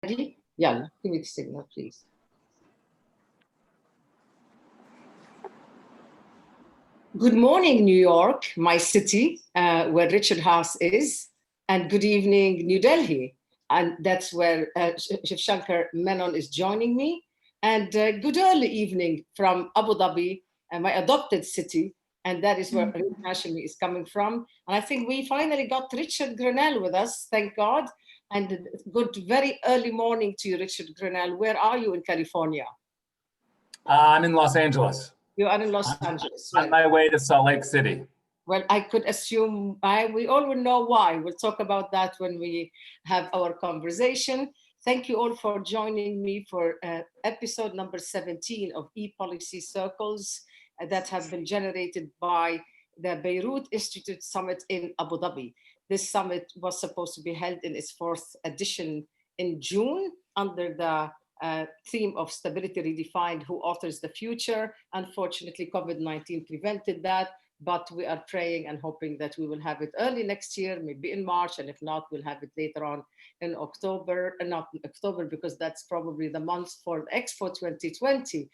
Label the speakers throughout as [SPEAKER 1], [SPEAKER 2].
[SPEAKER 1] Ready? Yalla, give me the signal, please. Good morning, New York, my city, where Richard Haass is, and good evening, New Delhi. And that's where Shivshankar Menon is joining me. And good early evening from Abu Dhabi, my adopted city. And that is where Reem Hashemy is coming from. And I think we finally got Richard Grenell with us, thank God. And good, very early morning to you, Richard Grenell. Where are you in California?
[SPEAKER 2] I'm in Los Angeles.
[SPEAKER 1] You are in Los Angeles.
[SPEAKER 2] On my way to Salt Lake City.
[SPEAKER 1] Well, I could assume we all will know why. We'll talk about that when we have our conversation. Thank you all for joining me for episode number 17 of e-policy circles that have been generated by the Beirut Institute Summit in Abu Dhabi. This summit was supposed to be held in its fourth edition in June under the theme of Stability Redefined, Who Authors the Future. Unfortunately, COVID-19 prevented that, but we are praying and hoping that we will have it early next year, maybe in March, and if not, we'll have it later on in October, not in October, because that's probably the month for Expo 2020,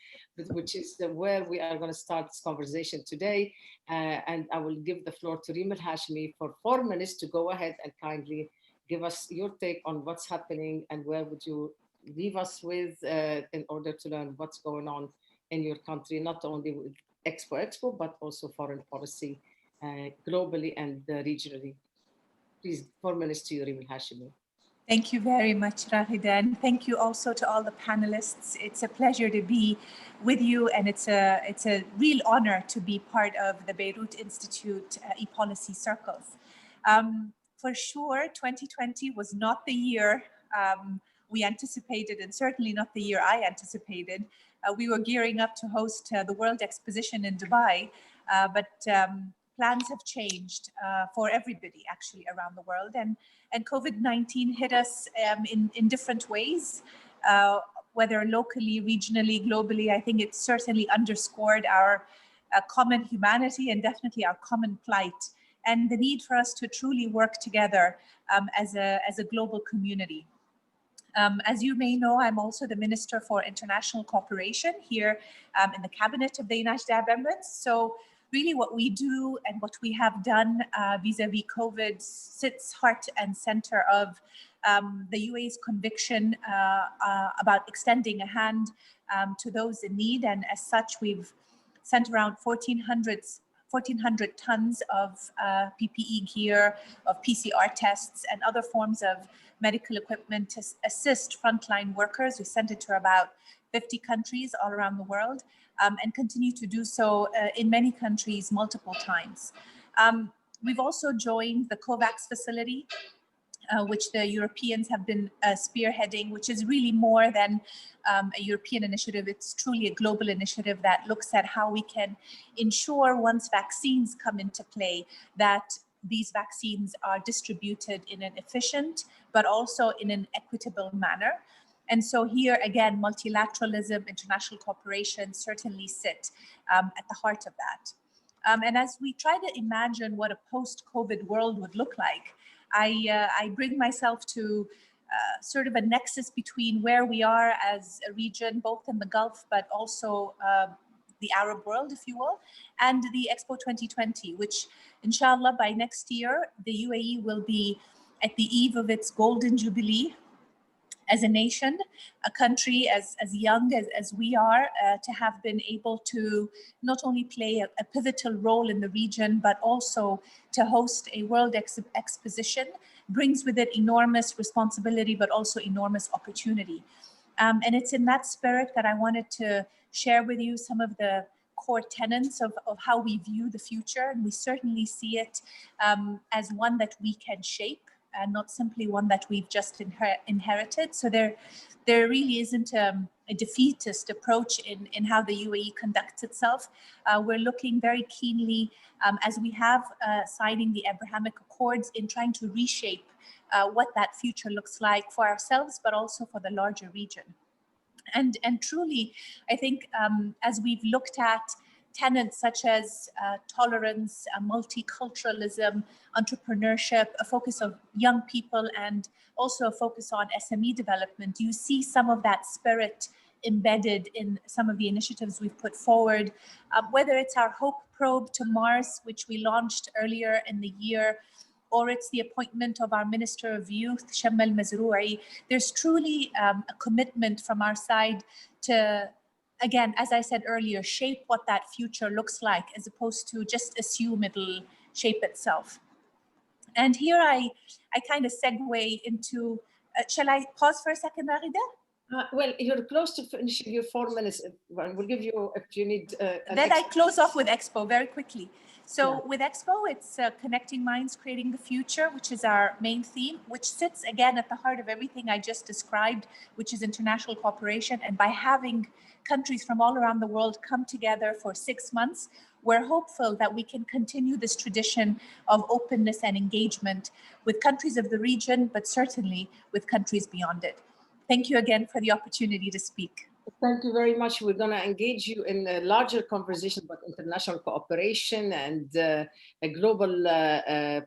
[SPEAKER 1] which is where we are going to start this conversation today. And I will give the floor to Reem Hashemy for 4 minutes to go ahead and kindly give us your take on what's happening and where would you leave us with in order to learn what's going on in your country, not only with Expo, but also foreign policy globally and regionally. Please, 4 minutes to you, Reem Hashemy.
[SPEAKER 3] Thank you very much, Raghida, and thank you also to all the panelists. It's a pleasure to be with you, and it's a real honor to be part of the Beirut Institute e-policy circles. For sure, 2020 was not the year we anticipated, and certainly not the year I anticipated. We were gearing up to host the World Exposition in Dubai, but plans have changed for everybody actually around the world, and COVID-19 hit us in different ways, whether locally, regionally, globally. I think it certainly underscored our common humanity and definitely our common plight, and the need for us to truly work together as a global community. As you may know, I'm also the Minister for International Cooperation here in the Cabinet of the United Arab Emirates. So really what we do and what we have done vis-a-vis COVID sits heart and center of the UAE's conviction about extending a hand to those in need. And as such, we've sent around 1,400 tons of PPE gear, of PCR tests, and other forms of medical equipment to assist frontline workers. We sent it to about 50 countries all around the world, and continue to do so in many countries multiple times. We've also joined the COVAX facility, which the Europeans have been spearheading, which is really more than a European initiative. It's truly a global initiative that looks at how we can ensure once vaccines come into play that these vaccines are distributed in an efficient, but also in an equitable manner. And so here again, multilateralism, international cooperation certainly sit at the heart of that. And as we try to imagine what a post-COVID world would look like, I bring myself to sort of a nexus between where we are as a region, both in the Gulf, but also the Arab world, if you will, and the Expo 2020, which inshallah by next year, the UAE will be at the eve of its golden jubilee as a nation, a country as young as we are, to have been able to not only play a pivotal role in the region, but also to host a world exposition brings with it enormous responsibility, but also enormous opportunity. And it's in that spirit that I wanted to share with you some of the core tenets of how we view the future. And we certainly see it as one that we can shape, and not simply one that we've just inherited. So there really isn't a defeatist approach in how the UAE conducts itself. We're looking very keenly, as we have signing the Abrahamic Accords, in trying to reshape what that future looks like for ourselves, but also for the larger region. And truly, I think as we've looked at tenets such as tolerance, multiculturalism, entrepreneurship, a focus of young people, and also a focus on SME development. You see some of that spirit embedded in some of the initiatives we've put forward, whether it's our Hope Probe to Mars, which we launched earlier in the year, or it's the appointment of our Minister of Youth, Shamma al-Mazroui. There's truly a commitment from our side to, again, as I said earlier, shape what that future looks like, as opposed to just assume it'll shape itself. And here I kind of segue into, shall I pause for a second, Raghida?
[SPEAKER 1] Well, you're close to finishing your 4 minutes. We'll give you, if you need.
[SPEAKER 3] Then I close off with Expo very quickly. So with Expo, it's Connecting Minds, Creating the Future, which is our main theme, which sits again at the heart of everything I just described, which is international cooperation. And by having countries from all around the world come together for 6 months, we're hopeful that we can continue this tradition of openness and engagement with countries of the region, but certainly with countries beyond it. Thank you again for the opportunity to speak.
[SPEAKER 1] Thank you very much. We're going to engage you in a larger conversation about international cooperation and global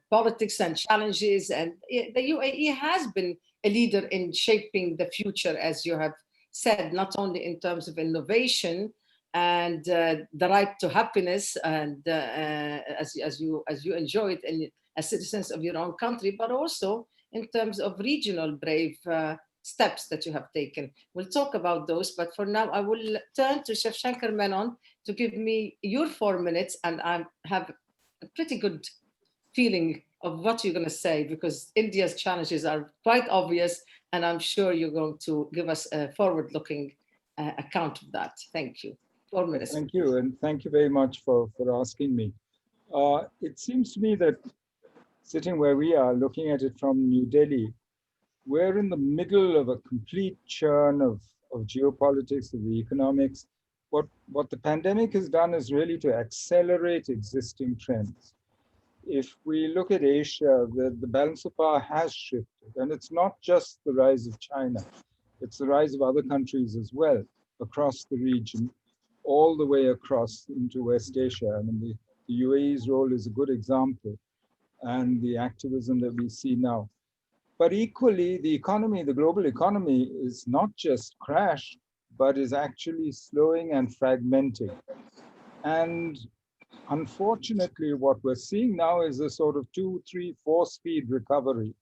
[SPEAKER 1] politics and challenges. And the UAE has been a leader in shaping the future, as you have said, not only in terms of innovation and the right to happiness, and as you enjoy it as citizens of your own country, but also in terms of regional brave steps that you have taken. We'll talk about those, but for now, I will turn to Shivshankar Menon to give me your 4 minutes, and I have a pretty good feeling of what you're going to say, because India's challenges are quite obvious, and I'm sure you're going to give us a forward-looking account of that. Thank you. 4 minutes.
[SPEAKER 4] Thank you, and thank you very much for asking me. It seems to me that sitting where we are, looking at it from New Delhi, we're in the middle of a complete churn of geopolitics, of the economics. What the pandemic has done is really to accelerate existing trends. If we look at Asia, the balance of power has shifted, and it's not just the rise of China, it's the rise of other countries as well across the region, all the way across into West Asia. I mean, the UAE's role is a good example, and the activism that we see now. But equally, the economy, the global economy, is not just crashed, but is actually slowing and fragmenting. And unfortunately, what we're seeing now is a sort of 2, 3, 4-speed recovery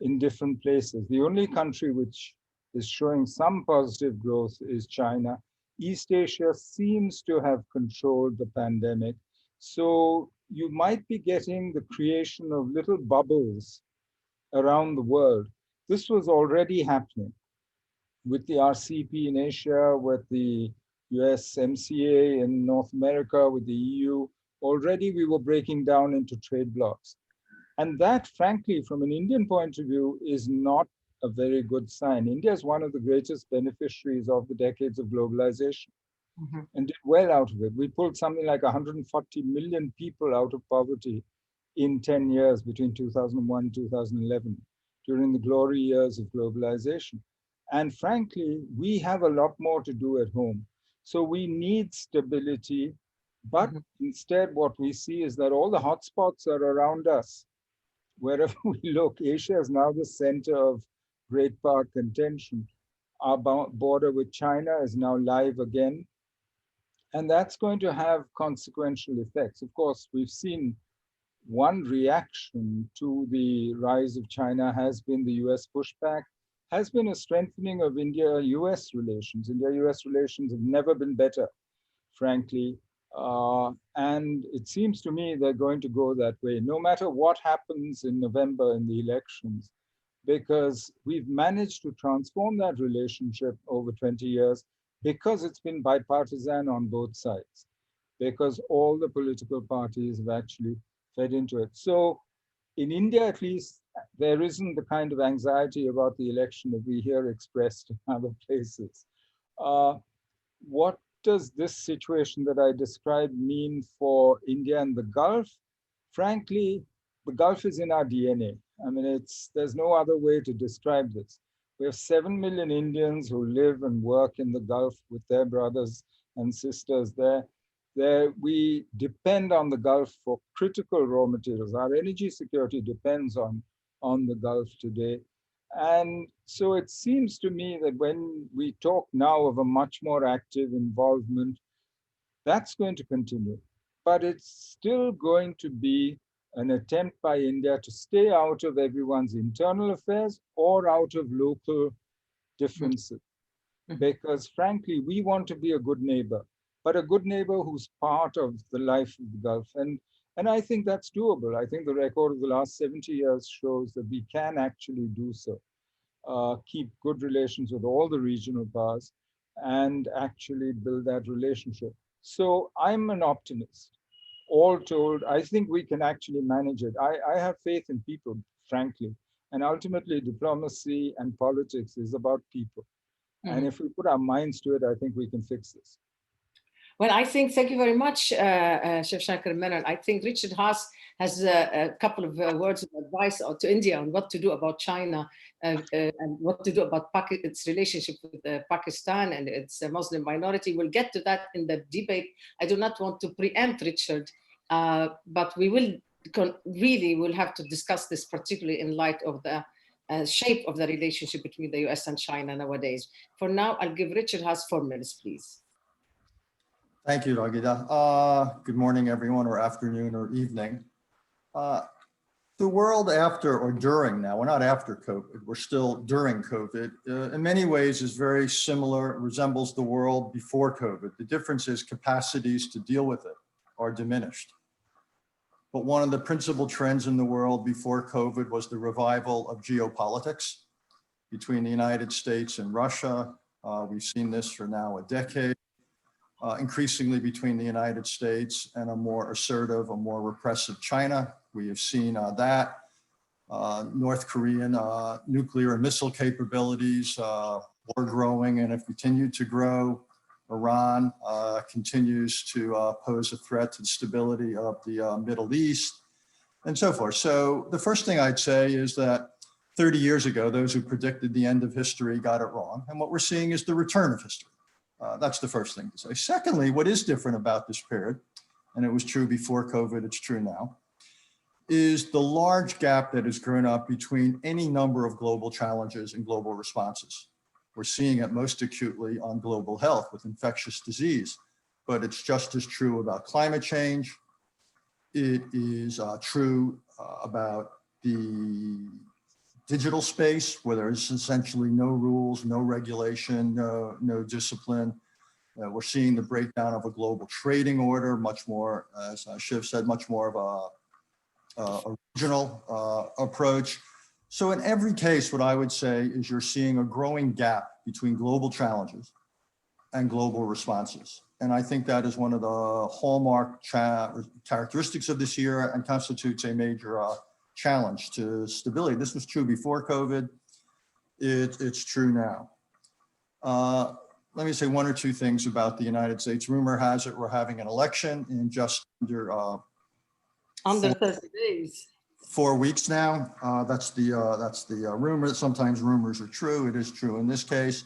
[SPEAKER 4] in different places. The only country which is showing some positive growth is China. East Asia seems to have controlled the pandemic. So you might be getting the creation of little bubbles around the world. This was already happening with the RCEP in Asia, with the USMCA in North America, with the EU. Already we were breaking down into trade blocs. And that, frankly, from an Indian point of view, is not a very good sign. India is one of the greatest beneficiaries of the decades of globalization and did well out of it. We pulled something like 140 million people out of poverty in 10 years between 2001 and 2011, during the glory years of globalization. And frankly, we have a lot more to do at home. So we need stability, but instead what we see is that all the hotspots are around us. Wherever we look, Asia is now the center of great power contention. Our border with China is now live again. And that's going to have consequential effects. Of course, we've seen one reaction to the rise of China has been the US pushback, has been a strengthening of India-US relations. India-US relations have never been better, frankly. And it seems to me they're going to go that way, no matter what happens in November in the elections, because we've managed to transform that relationship over 20 years because it's been bipartisan on both sides, because all the political parties have actually fed into it. So in India, at least, there isn't the kind of anxiety about the election that we hear expressed in other places. What does this situation that I described mean for India and the Gulf? Frankly, the Gulf is in our DNA. I mean, there's no other way to describe this. We have 7 million Indians who live and work in the Gulf with their brothers and sisters there. There, we depend on the Gulf for critical raw materials. Our energy security depends on the Gulf today. And so it seems to me that when we talk now of a much more active involvement, that's going to continue. But it's still going to be an attempt by India to stay out of everyone's internal affairs or out of local differences. Because frankly, we want to be a good neighbor, but a good neighbor who's part of the life of the Gulf. And I think that's doable. I think the record of the last 70 years shows that we can actually do so. Keep good relations with all the regional powers and actually build that relationship. So I'm an optimist. All told, I think we can actually manage it. I have faith in people, frankly. And ultimately, diplomacy and politics is about people. And if we put our minds to it, I think we can fix this.
[SPEAKER 1] Well, I think, thank you very much, Shivshankar and Menon. I think Richard Haass has a couple of words of advice to India on what to do about China and what to do about its relationship with Pakistan and its Muslim minority. We'll get to that in the debate. I do not want to preempt Richard, but we will will have to discuss this, particularly in light of the shape of the relationship between the US and China nowadays. For now, I'll give Richard Haass 4 minutes, please.
[SPEAKER 5] Thank you, Raghida. Good morning, everyone, or afternoon or evening. The world after or during now, we're not after COVID, we're still during COVID, in many ways is very similar, resembles the world before COVID. The difference is capacities to deal with it are diminished. But one of the principal trends in the world before COVID was the revival of geopolitics between the United States and Russia. We've seen this for now a decade, increasingly between the United States and a more assertive, a more repressive China. We have seen that. North Korean nuclear and missile capabilities were growing and have continued to grow. Iran continues to pose a threat to the stability of the Middle East and so forth. So the first thing I'd say is that 30 years ago, those who predicted the end of history got it wrong. And what we're seeing is the return of history. That's the first thing to say. Secondly, what is different about this period, and it was true before COVID, it's true now, is the large gap that has grown up between any number of global challenges and global responses. We're seeing it most acutely on global health with infectious disease, but it's just as true about climate change. It is true about the digital space where there's essentially no rules, no regulation, no discipline. We're seeing the breakdown of a global trading order, much more, as Shiv said, much more of a regional approach. So in every case, what I would say is you're seeing a growing gap between global challenges and global responses. And I think that is one of the hallmark characteristics of this year and constitutes a major challenge to stability. This was true before COVID. It's true now. Let me say one or two things about the United States. Rumor has it we're having an election in just under
[SPEAKER 1] 30 days.
[SPEAKER 5] 4 weeks now. That's the rumor. Sometimes rumors are true. It is true in this case.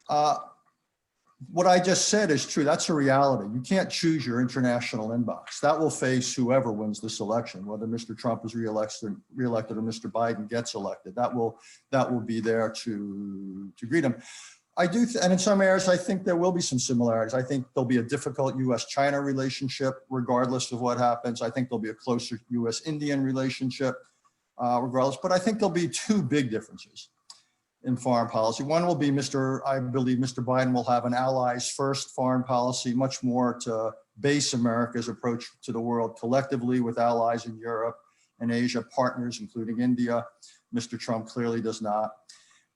[SPEAKER 5] What I just said is true. That's a reality. You can't choose your international inbox. That will face whoever wins this election, whether Mr. Trump is reelected or Mr. Biden gets elected. That will be there to greet him. And in some areas, I think there will be some similarities. I think there'll be a difficult U.S.-China relationship, regardless of what happens. I think there'll be a closer U.S.-Indian relationship, regardless. But I think there'll be two big differences in foreign policy. One will be I believe Mr. Biden will have an allies first foreign policy, much more to base America's approach to the world collectively with allies in Europe and Asia, partners, including India. Mr. Trump clearly does not.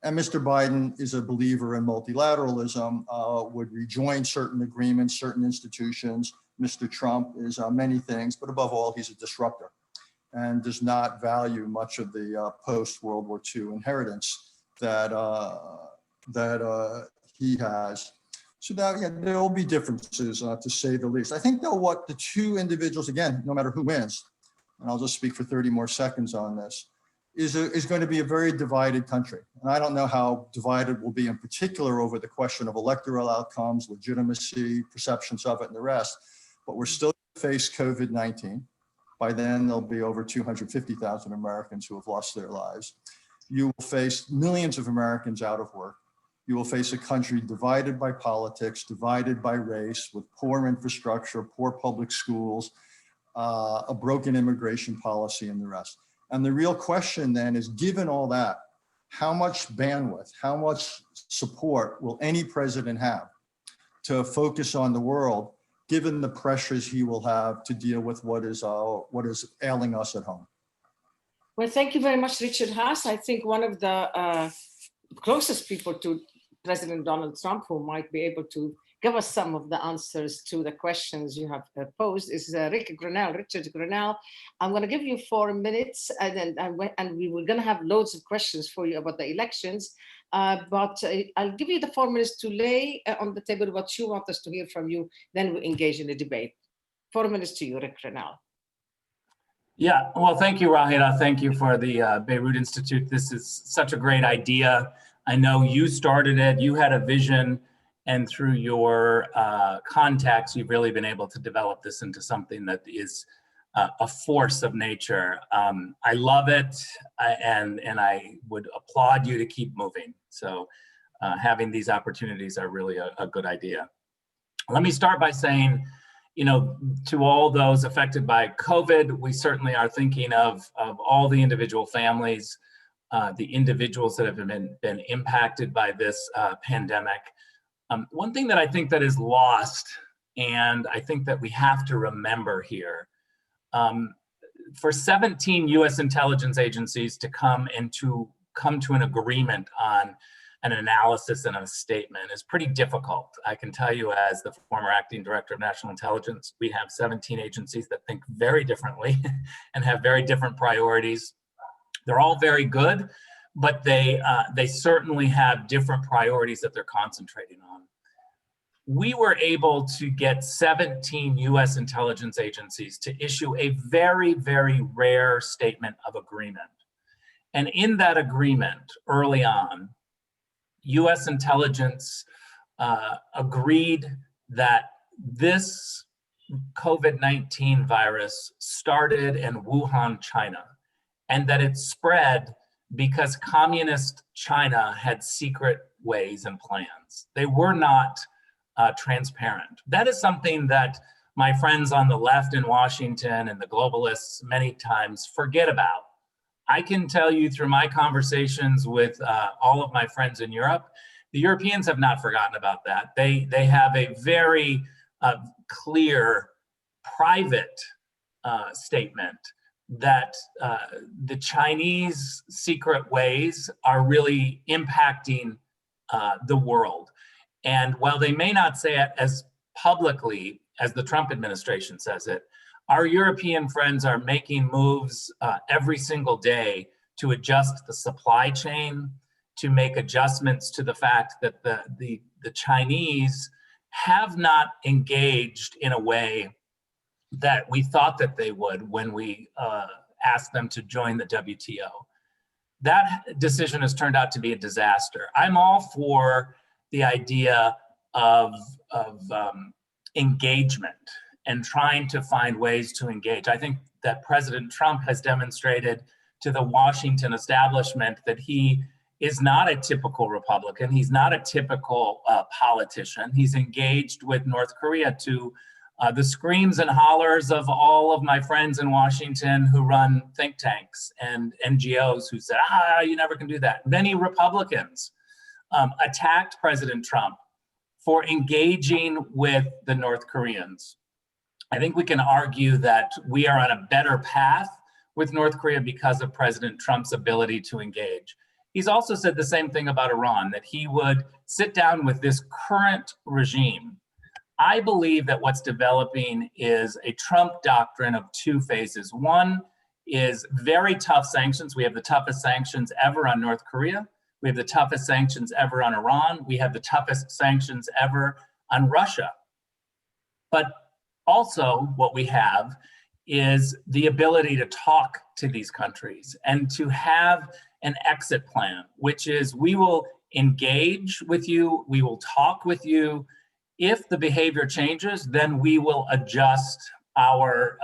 [SPEAKER 5] And Mr. Biden is a believer in multilateralism, would rejoin certain agreements, certain institutions. Mr. Trump is many things, but above all, he's a disruptor and does not value much of the post-World War II inheritance that he has. So that there will be differences, to say the least. I think though what the two individuals, again, no matter who wins, and I'll just speak for 30 more seconds on this, is going to be a very divided country. And I don't know how divided we'll be in particular over the question of electoral outcomes, legitimacy, perceptions of it, and the rest. But we're still going to face COVID-19. By then, there'll be over 250,000 Americans who have lost their lives. You will face millions of Americans out of work. You will face a country divided by politics, divided by race, with poor infrastructure, poor public schools, a broken immigration policy, and the rest. And the real question then is, given all that, how much bandwidth, how much support will any president have to focus on the world, given the pressures he will have to deal with what is ailing us at home?
[SPEAKER 1] Well, thank you very much, Richard Haass. I think one of the closest people to President Donald Trump who might be able to give us some of the answers to the questions you have posed is Richard Grenell. I'm going to give you 4 minutes, and we were going to have loads of questions for you about the elections. But I'll give you the 4 minutes to lay on the table what you want us to hear from you. Then we engage in a debate. 4 minutes to you, Rick Grenell.
[SPEAKER 2] Yeah, well, thank you, Raghida. Thank you for the Beirut Institute. This is such a great idea. I know you started it, you had a vision, and through your contacts, you've really been able to develop this into something that is a force of nature. I love it, and I would applaud you to keep moving. So having these opportunities are really a good idea. Let me start by saying, you know, to all those affected by COVID, we certainly are thinking of all the individual families, the individuals that have been impacted by this pandemic. One thing that I think that is lost, and I think that we have to remember here, for 17 US intelligence agencies to come to an agreement on an analysis and a statement is pretty difficult. I can tell you, as the former acting director of national intelligence, we have 17 agencies that think very differently and have very different priorities. They're all very good, but they certainly have different priorities that they're concentrating on. We were able to get 17 US intelligence agencies to issue a very, very rare statement of agreement. And in that agreement, early on, US intelligence agreed that this COVID-19 virus started in Wuhan, China, and that it spread because communist China had secret ways and plans. They were not transparent. That is something that my friends on the left in Washington and the globalists many times forget about. I can tell you through my conversations with all of my friends in Europe, the Europeans have not forgotten about that. They have a very clear private statement that the Chinese secret ways are really impacting the world. And while they may not say it as publicly as the Trump administration says it, our European friends are making moves every single day to adjust the supply chain, to make adjustments to the fact that the Chinese have not engaged in a way that we thought that they would when we asked them to join the WTO. That decision has turned out to be a disaster. I'm all for the idea of engagement and trying to find ways to engage. I think that President Trump has demonstrated to the Washington establishment that he is not a typical Republican. He's not a typical politician. He's engaged with North Korea to the screams and hollers of all of my friends in Washington who run think tanks and NGOs who said, you never can do that. Many Republicans attacked President Trump for engaging with the North Koreans. I think we can argue that we are on a better path with North Korea because of President Trump's ability to engage. He's also said the same thing about Iran, that he would sit down with this current regime. I believe that what's developing is a Trump doctrine of two phases. One is very tough sanctions. We have the toughest sanctions ever on North Korea. We have the toughest sanctions ever on Iran. We have the toughest sanctions ever on Russia. But also what we have is the ability to talk to these countries and to have an exit plan, which is we will engage with you, we will talk with you. If the behavior changes, then we will adjust our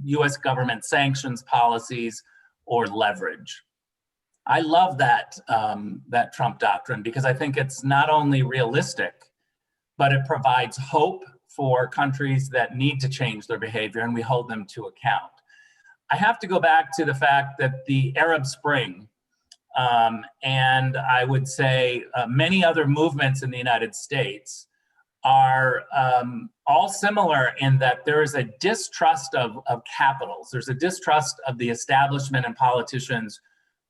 [SPEAKER 2] US government sanctions policies or leverage. I love that, that Trump doctrine, because I think it's not only realistic, but it provides hope for countries that need to change their behavior, and we hold them to account. I have to go back to the fact that the Arab Spring, and I would say many other movements in the United States are all similar in that there is a distrust of capitals. There's a distrust of the establishment and politicians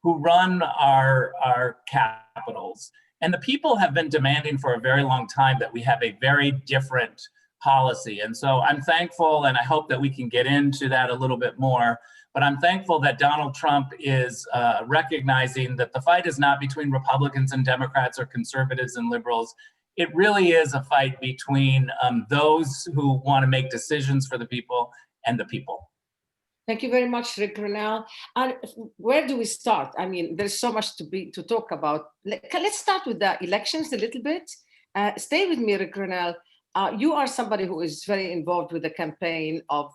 [SPEAKER 2] who run our capitals. And the people have been demanding for a very long time that we have a very different policy. And so I'm thankful, and I hope that we can get into that a little bit more, but I'm thankful that Donald Trump is recognizing that the fight is not between Republicans and Democrats or conservatives and liberals. It really is a fight between those who want to make decisions for the people and the people.
[SPEAKER 1] Thank you very much, Rick Grenell. And where do we start? I mean, there's so much to talk about. Let's start with the elections a little bit. Stay with me, Rick Grenell. You are somebody who is very involved with the campaign of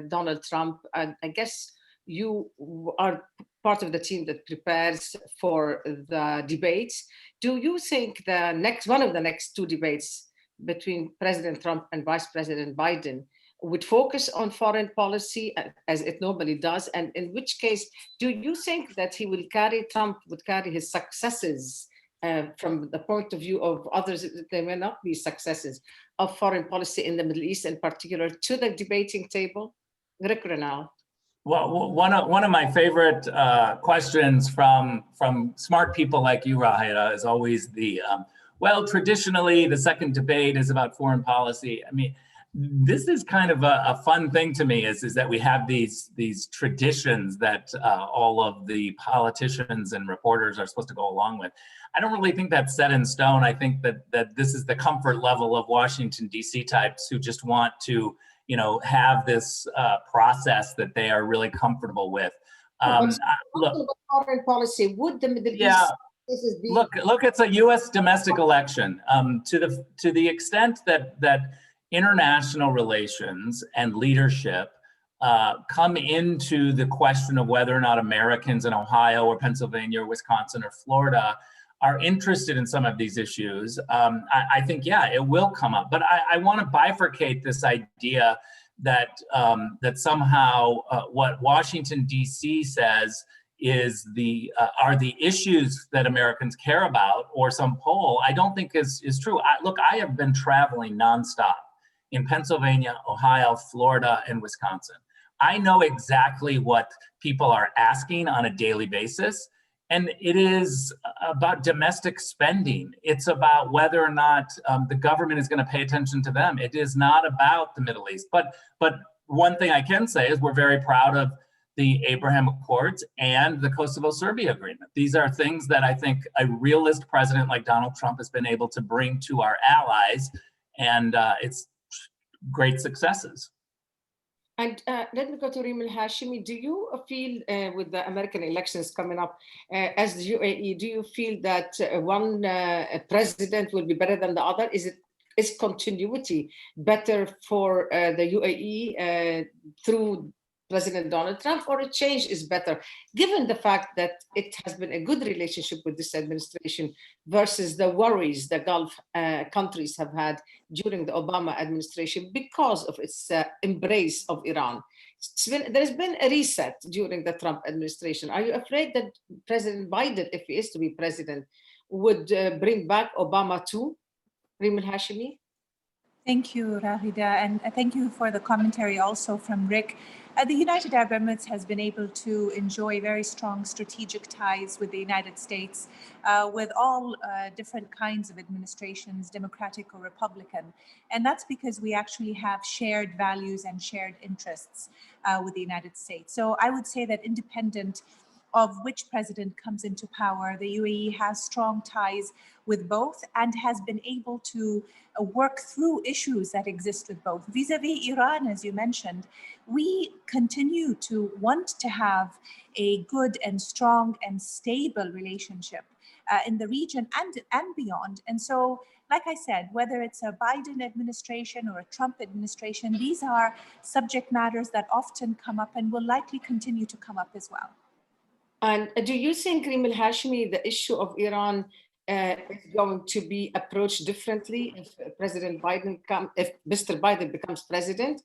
[SPEAKER 1] Donald Trump. And I guess you are part of the team that prepares for the debates. Do you think one of the next two debates between President Trump and Vice President Biden would focus on foreign policy as it normally does? And in which case, do you think that Trump would carry his successes from the point of view of others, they may not be successes of foreign policy in the Middle East in particular, to the debating table? Rick Grenell.
[SPEAKER 2] Well, one of my favorite questions from smart people like you, Raghida, is always well, traditionally the second debate is about foreign policy. I mean, this is kind of a fun thing to me, is that we have these traditions that all of the politicians and reporters are supposed to go along with. I don't really think that's set in stone. I think that this is the comfort level of Washington, D.C. types who just want to, have this process that they are really comfortable with.
[SPEAKER 1] Look, foreign policy, would the Middle East?
[SPEAKER 2] Look, it's a U.S. domestic election. To the extent that international relations and leadership come into the question of whether or not Americans in Ohio or Pennsylvania or Wisconsin or Florida are interested in some of these issues, I think, yeah, it will come up. But I want to bifurcate this idea that somehow what Washington, D.C. says is are the issues that Americans care about, or some poll, I don't think is true. I have been traveling nonstop in Pennsylvania, Ohio, Florida, and Wisconsin. I know exactly what people are asking on a daily basis. And it is about domestic spending. It's about whether or not the government is going to pay attention to them. It is not about the Middle East. But one thing I can say is we're very proud of the Abraham Accords and the Kosovo-Serbia agreement. These are things that I think a realist president like Donald Trump has been able to bring to our allies, and it's great successes.
[SPEAKER 1] And let me go to Reem and Hashemy. Do you feel with the American elections coming up, as the UAE, do you feel that one president will be better than the other? Is continuity better for the UAE through President Donald Trump, or a change is better, given the fact that it has been a good relationship with this administration versus the worries the Gulf countries have had during the Obama administration because of its embrace of Iran? There's been a reset during the Trump administration. Are you afraid that President Biden, if he is to be president, would bring back Obama too? Reem al-Hashemi?
[SPEAKER 3] Thank you, Raghida, and thank you for the commentary also from Rick. The United Arab Emirates has been able to enjoy very strong strategic ties with the United States, with all different kinds of administrations, Democratic or Republican. And that's because we actually have shared values and shared interests with the United States. So I would say that independent of which president comes into power. The UAE has strong ties with both and has been able to work through issues that exist with both. Vis-a-vis Iran, as you mentioned, we continue to want to have a good and strong and stable relationship in the region and beyond. And so, like I said, whether it's a Biden administration or a Trump administration, these are subject matters that often come up and will likely continue to come up as well.
[SPEAKER 1] And do you think, Reem Hashemy, the issue of Iran is going to be approached differently if if Mr. Biden becomes president,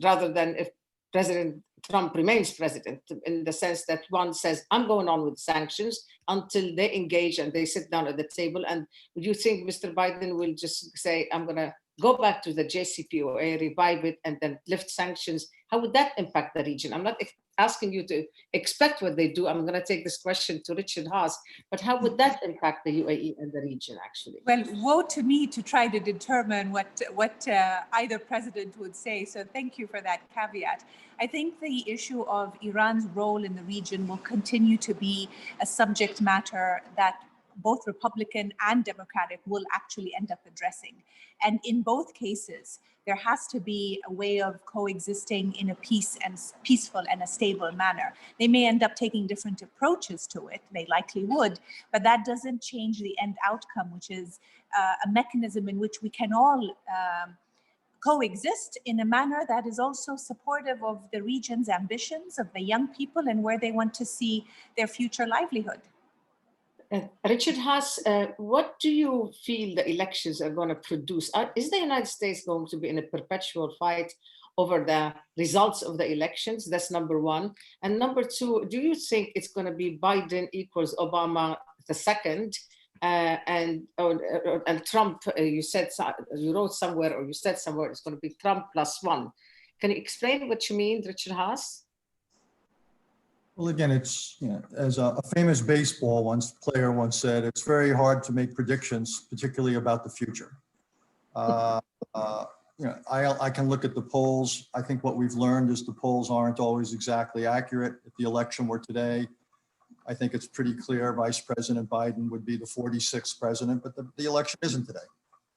[SPEAKER 1] rather than if President Trump remains president, in the sense that one says, I'm going on with sanctions until they engage and they sit down at the table? And do you think Mr. Biden will just say, I'm going to go back to the JCPOA, revive it, and then lift sanctions? How would that impact the region? I'm not asking you to expect what they do. I'm going to take this question to Richard Haass, but how would that impact the UAE and the region, actually?
[SPEAKER 3] Well, woe to me to try to determine what either president would say. So thank you for that caveat. I think the issue of Iran's role in the region will continue to be a subject matter that both Republican and Democratic will actually end up addressing. And in both cases, there has to be a way of coexisting in a peaceful and a stable manner. They may end up taking different approaches to it, they likely would, but that doesn't change the end outcome, which is a mechanism in which we can all coexist in a manner that is also supportive of the region's ambitions, of the young people, and where they want to see their future livelihood.
[SPEAKER 1] Richard Haass, what do you feel the elections are going to produce? Is the United States going to be in a perpetual fight over the results of the elections? That's number one. And number two, do you think it's going to be Biden equals Obama the second, and Trump? You wrote somewhere, or you said somewhere, it's going to be Trump plus one. Can you explain what you mean, Richard Haass?
[SPEAKER 5] Well, again, it's, as a famous baseball player once said, it's very hard to make predictions, particularly about the future. I can look at the polls. I think what we've learned is the polls aren't always exactly accurate. If the election were today, I think it's pretty clear Vice President Biden would be the 46th president, but the election isn't today.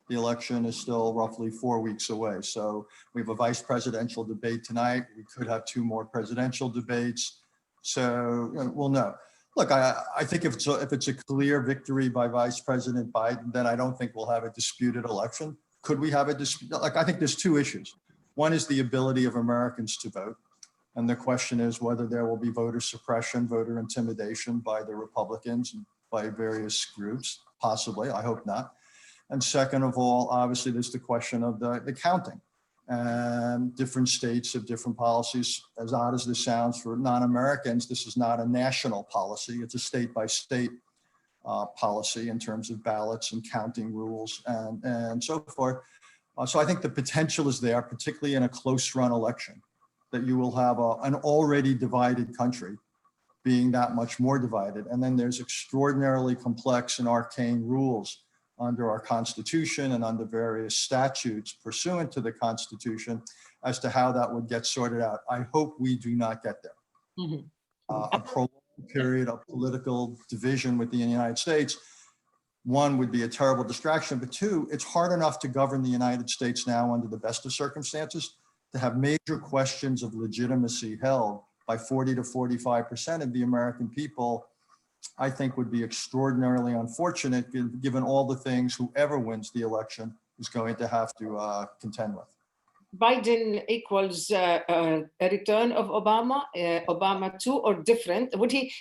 [SPEAKER 5] The election is still roughly 4 weeks away. So we have a vice presidential debate tonight. We could have 2 more presidential debates. So we'll know. Look, I think if it's a clear victory by Vice President Biden, then I don't think we'll have a disputed election. Could we have a dispute? Like, I think there's 2 issues. One is the ability of Americans to vote. And the question is whether there will be voter suppression, voter intimidation by the Republicans and by various groups, possibly, I hope not. And second of all, obviously, there's the question of the counting. And different states have different policies. As odd as this sounds for non-Americans, this is not a national policy. It's a state-by-state policy in terms of ballots and counting rules and so forth. So I think the potential is there, particularly in a close-run election, that you will have an already divided country being that much more divided. And then there's extraordinarily complex and arcane rules under our Constitution and under various statutes pursuant to the Constitution as to how that would get sorted out. I hope we do not get there. Mm-hmm. A prolonged period of political division within the United States, one, would be a terrible distraction, but two, it's hard enough to govern the United States now under the best of circumstances. To have major questions of legitimacy held by 40 to 45% of the American people, I think would be extraordinarily unfortunate given all the things whoever wins the election is going to have to contend with.
[SPEAKER 1] Biden equals a return of Obama, Obama 2, or different?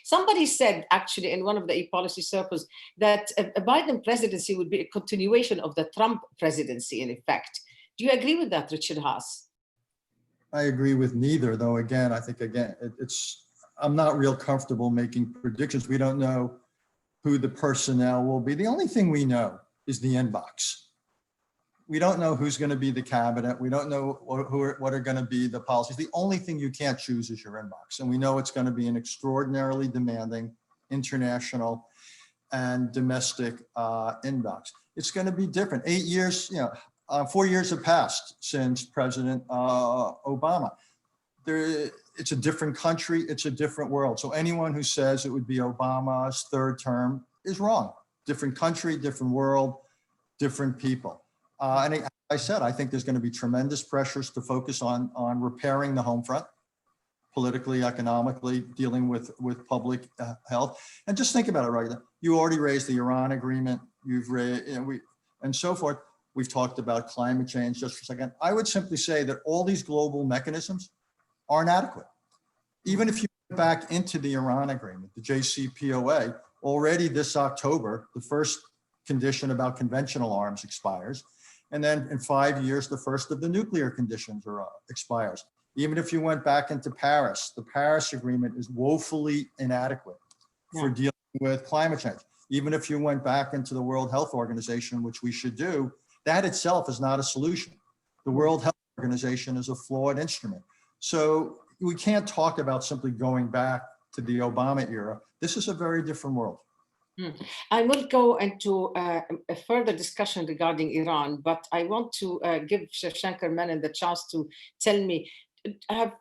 [SPEAKER 1] Somebody said actually in one of the e-policy circles that a Biden presidency would be a continuation of the Trump presidency in effect. Do you agree with that, Richard Haass?
[SPEAKER 5] I agree with neither, though. Again, I think I'm not real comfortable making predictions. We don't know who the personnel will be. The only thing we know is the inbox. We don't know who's going to be the cabinet. We don't know what are going to be the policies. The only thing you can't choose is your inbox. And we know it's going to be an extraordinarily demanding international and domestic inbox. It's going to be different. 8 years, 4 years have passed since President Obama. it's a different country, it's a different world. So anyone who says it would be Obama's third term is wrong. Different country, different world, different people. And as I said, I think there's going to be tremendous pressures to focus on repairing the home front, politically, economically, dealing with public health. And just think about it, Raghida. You already raised the Iran agreement, you've raised, and so forth. We've talked about climate change just for a second. I would simply say that all these global mechanisms are inadequate. Even if you go back into the Iran agreement, the JCPOA, already this October, the first condition about conventional arms expires. And then in 5 years, the first of the nuclear conditions expires. Even if you went back into Paris, the Paris Agreement is woefully inadequate for dealing with climate change. Even if you went back into the World Health Organization, which we should do, that itself is not a solution. The World Health Organization is a flawed instrument. So we can't talk about simply going back to the Obama era. This is a very different world.
[SPEAKER 1] I will go into a further discussion regarding Iran, but I want to give Shivshankar Menon the chance to tell me,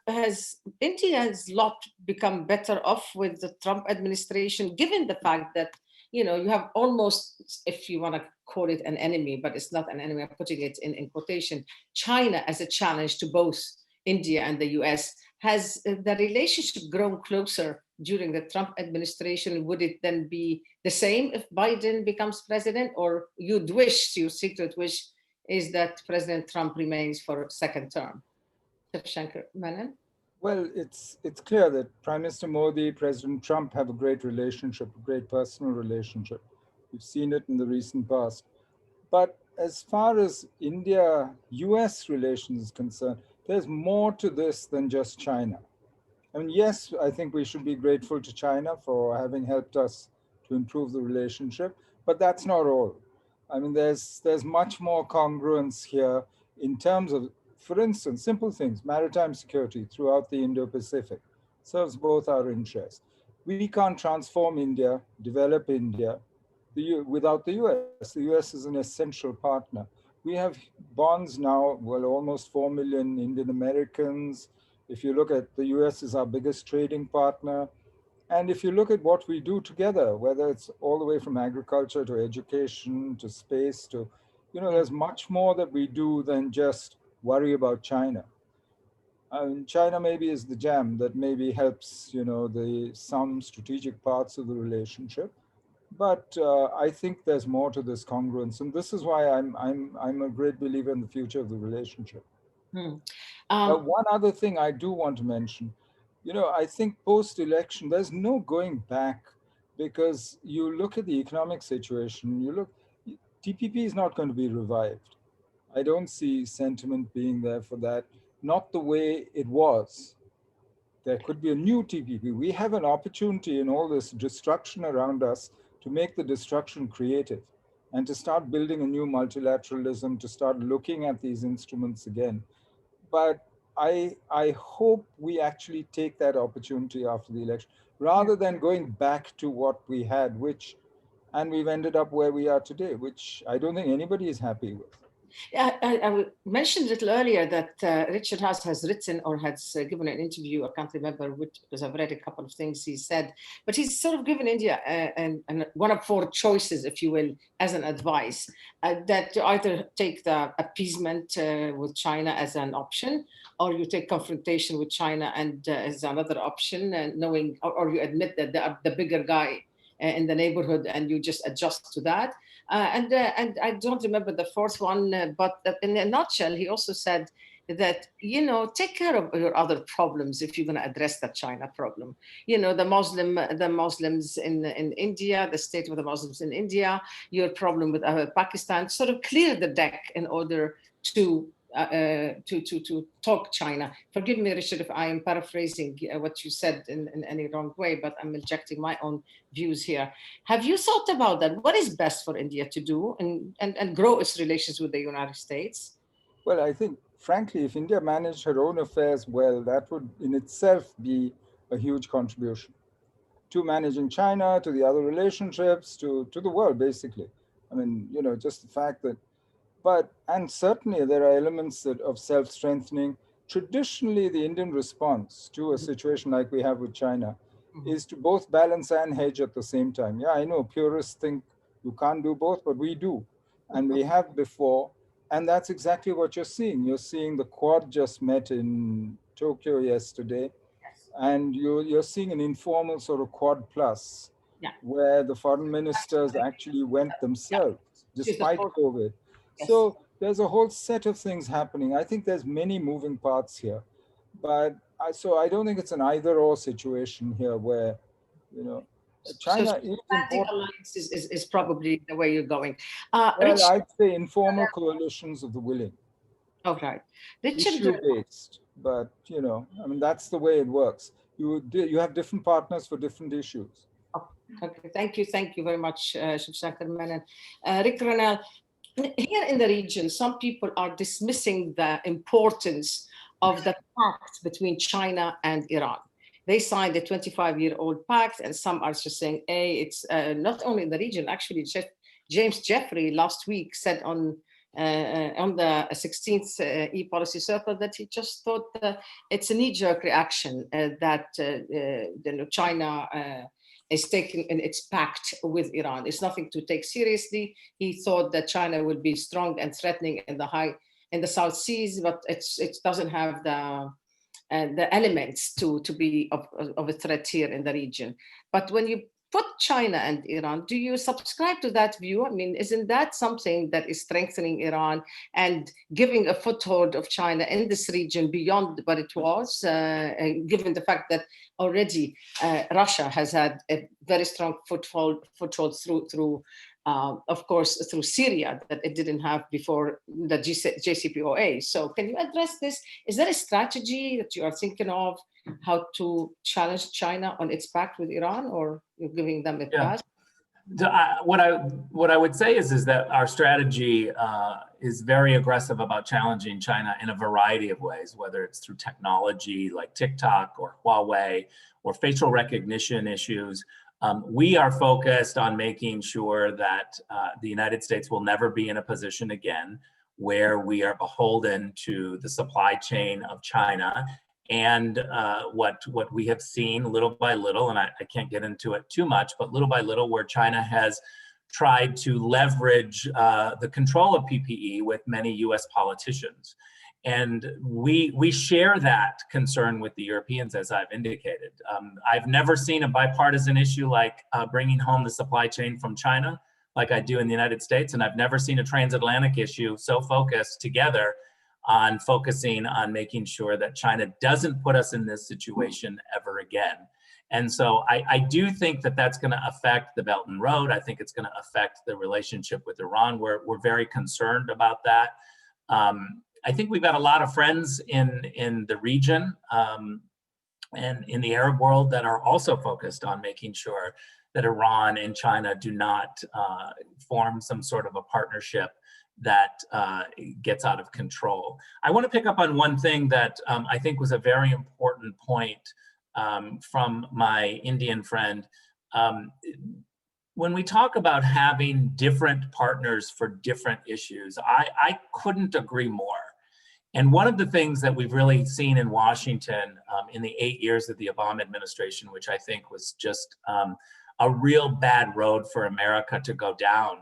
[SPEAKER 1] has India's lot become better off with the Trump administration, given the fact that, you know, you have almost, if you want to call it an enemy, but it's not an enemy, I'm putting it in quotation, China as a challenge to both India and the US. Has the relationship grown closer during the Trump administration? Would it then be the same if Biden becomes president, or your secret wish is that President Trump remains for a second term? Shivshankar Menon?
[SPEAKER 4] Well, it's clear that Prime Minister Modi, President Trump have a great relationship, a great personal relationship. We've seen it in the recent past. But as far as India-US relations is concerned, there's more to this than just China. I mean, yes, I think we should be grateful to China for having helped us to improve the relationship, but that's not all. I mean, there's much more congruence here in terms of, for instance, simple things, maritime security throughout the Indo-Pacific serves both our interests. We can't transform India, develop India without the US. The US is an essential partner. We have bonds now, well, almost 4 million Indian Americans. If you look at the US is our biggest trading partner. And if you look at what we do together, whether it's all the way from agriculture to education to space to, you know, there's much more that we do than just worry about China. I mean, China maybe is the jam that maybe helps, you know, some strategic parts of the relationship. But I think there's more to this congruence, and this is why I'm a great believer in the future of the relationship. One other thing I do want to mention, you know, I think post-election there's no going back, because you look at the economic situation. TPP is not going to be revived. I don't see sentiment being there for that. Not the way it was. There could be a new TPP. We have an opportunity in all this destruction around us to make the destruction creative and to start building a new multilateralism, to start looking at these instruments again. But I hope we actually take that opportunity after the election, rather than going back to what we had, and we've ended up where we are today, which I don't think anybody is happy with.
[SPEAKER 1] I mentioned a little earlier that Richard Haass has written or has given an interview, I can't remember which, because I've read a couple of things he said, but he's sort of given India and one of four choices, if you will, as an advice, that to either take the appeasement with China as an option, or you take confrontation with China and as another option, knowing, or you admit that they are the bigger guy in the neighborhood and you just adjust to that. And I don't remember the fourth one, but in a nutshell, he also said that, you know, take care of your other problems if you're going to address the China problem. You know, the Muslims in India, the state of the Muslims in India, your problem with Pakistan, sort of clear the deck in order to talk China. Forgive me, Richard, if I am paraphrasing what you said in any wrong way, but I'm injecting my own views here. Have you thought about that? What is best for India to do and grow its relations with the United States?
[SPEAKER 4] Well, I think, frankly, if India managed her own affairs well, that would in itself be a huge contribution to managing China, to the other relationships, to the world, basically. I mean, you know, just the fact that, and certainly there are elements of self-strengthening. traditionally the Indian response to a situation like we have with China is to both balance and hedge at the same time. Yeah, I know purists think you can't do both, but we do. And we have before. And that's exactly what you're seeing. You're seeing the Quad just met in Tokyo yesterday. And you're seeing an informal sort of Quad plus, where the foreign ministers actually went themselves, despite COVID. So there's a whole set of things happening. I think there's many moving parts here. But so I don't think it's an either or situation here where, you know, China is important.
[SPEAKER 1] Alliance is probably the way you're going.
[SPEAKER 4] Well,
[SPEAKER 1] Rich,
[SPEAKER 4] I'd say informal coalitions of the willing.
[SPEAKER 1] Okay. Richard,
[SPEAKER 4] Issue-based, but, you know, I mean, that's the way it works. You have different partners for different issues.
[SPEAKER 1] okay, thank you very much, Shivshankar Menon. Rick Grenell, here in the region, some people are dismissing the importance of the pact between China and Iran. They signed a 25-year-old pact, and some are just saying, it's not only in the region. Actually, James Jeffrey last week said on the 16th e-policy circle that he just thought it's a knee-jerk reaction that China is taking in its pact with Iran. It's nothing to take seriously. He thought that China would be strong and threatening in the South Seas, but it doesn't have the elements to be of a threat here in the region. But when you put China and Iran, do you subscribe to that view? I mean, isn't that something that is strengthening Iran and giving a foothold of China in this region beyond what it was, given the fact that already Russia has had a very strong foothold through of course, through Syria that it didn't have before the JCPOA. So can you address this? Is there a strategy that you are thinking of how to challenge China on its pact with Iran, or you're giving them a pass?
[SPEAKER 2] What I would say is that our strategy is very aggressive about challenging China in a variety of ways, whether it's through technology like TikTok or Huawei or facial recognition issues. We are focused on making sure that the United States will never be in a position again where we are beholden to the supply chain of China. And what we have seen little by little, and I can't get into it too much, but little by little, where China has tried to leverage the control of PPE with many US politicians. And we share that concern with the Europeans, as I've indicated. I've never seen a bipartisan issue like bringing home the supply chain from China, like I do in the United States. And I've never seen a transatlantic issue so focused together on focusing on making sure that China doesn't put us in this situation ever again. And so I do think that that's going to affect the Belt and Road. I think it's going to affect the relationship with Iran. We're very concerned about that. I think we've got a lot of friends in the region and in the Arab world that are also focused on making sure that Iran and China do not form some sort of a partnership that gets out of control. I want to pick up on one thing that I think was a very important point from my Indian friend. When we talk about having different partners for different issues, I couldn't agree more. And one of the things that we've really seen in Washington in the 8 years of the Obama administration, which I think was just a real bad road for America to go down,